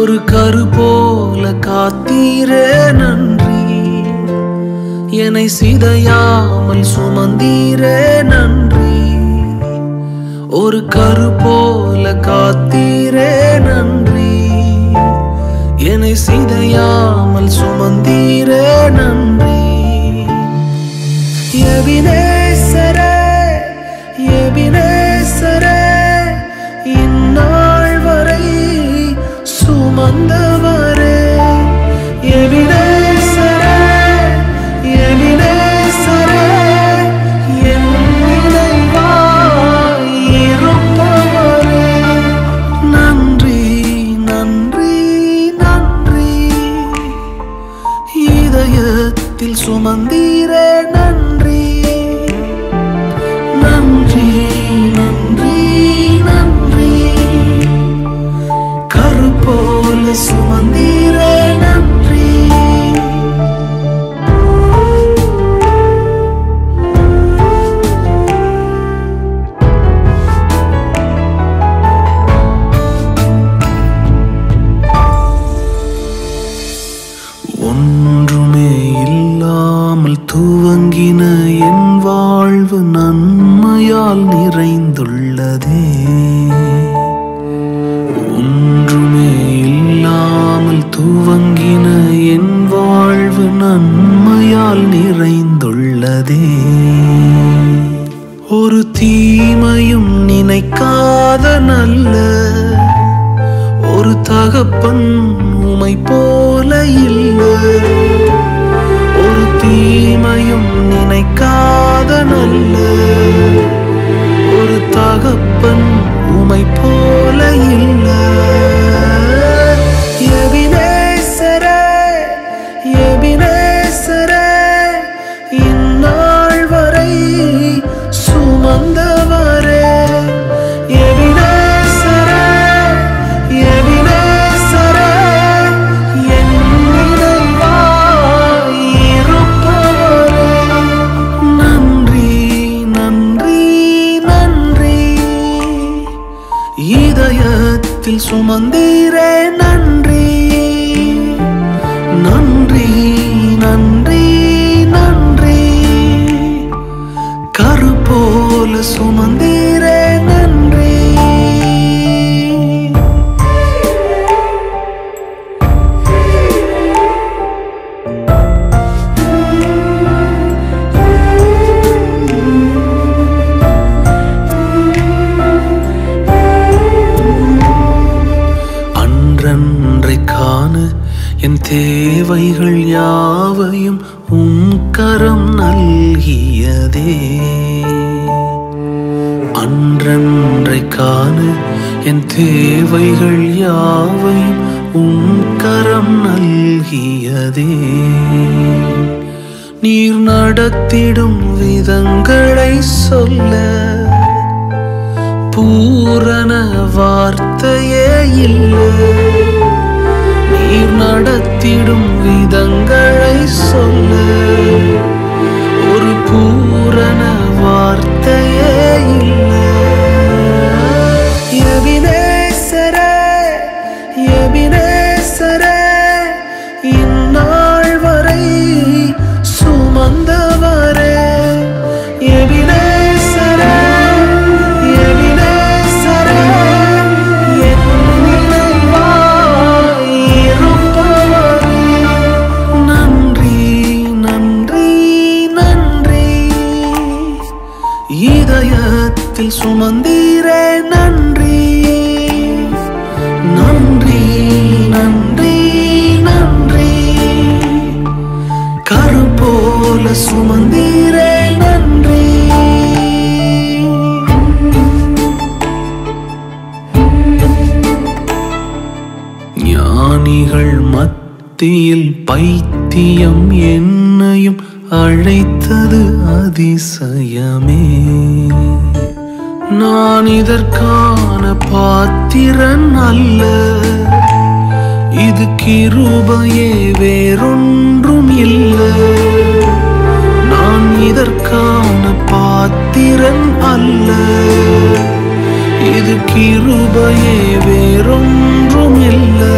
ஒரு கரு போல காத்தீரே நன்றி, என்னை சிதையாமல் சுமந்தீரே நன்றி. ஒரு கரு போல காத்தீரே நன்றி, என்னை சிதையாமல் சுமந்தீரே நன்றி. எபினேசரே எபினேசரே, இந்நாள் வரை சுமந்தவரே. எபினேசரே எபினேசரே, என் நினைவாய் இருப்பவரே. நன்றி நன்றி நன்றி, இதயத்தில் சுமந்தீரே நன்றி. நன்றி நன்றி நன்றி, கரு போல சுமந்தீரே நன்றி. ஒன்றுமே இல்லாமல் துவங்கின என் வாழ்வு நன்மையால் நிறைந்துள்ளதே. ஒன்றுமே இல்லாமல் துவங்கின என் வாழ்வு நன்மையால் நிறைந்துள்ளதே. ஒரு தீமையும் நினைக்காத நல்ல ஒரு தகப்பன் உமை போல இல்லை. ஒரு தீமையும் நினைக்காத நல்ல ஒரு தகப்பன் உமை போல இல்லை. எபினேசரே எபினேசரே, இந்நாள் வரை சுமந்தவரே. எபினேசரே எபினேசரே, என் நினைவாய் இருப்பவரே. நன்றி நன்றி நன்றி, இதயத்தில் சுமந்தீரே நன்றி. நன்றி நன்றி நன்றி, கரு போல சுமந்தீரே நன்றி. அன்றன்றைக்கான என் தேவைகள் யாவையும் உம் கரம் நல்கியதே. அன்றன்றைக்கான என் தேவைகள் யாவையும் உம் கரம் நல்கியதே. நீர் நடத்திடும் விதங்களை சொல்ல பூரண வார்த்தையே இல்லை. நீர் நடத்திடும் விதங்களை சொல்ல ஒரு பூரண வார்த்தையே இல்லை. எபினேசரே எபினேசரே, இந்நாள் வரை சுமந்தவரே. எபினேசரே எபினேசரே, என் நினைவாய் இருப்பவரே. நன்றி நன்றி நன்றி, இதயத்தில் சுமந்தீரே நன்றி. நன்றி நன்றி நன்றி, கரு போல சுமந்தீரே நன்றி. ஞானிகள் மத்தியில் பைத்தியம் என்னையும் அழைத்தது அதிசயமே. நான் இதற்கான பாத்திரன் அல்ல, இது கிருபையே வேறொன்றும் இல்லை. நான் இதற்கான பாத்திரன் அல்ல, இது கிருபையே வேறொன்றும் இல்லை.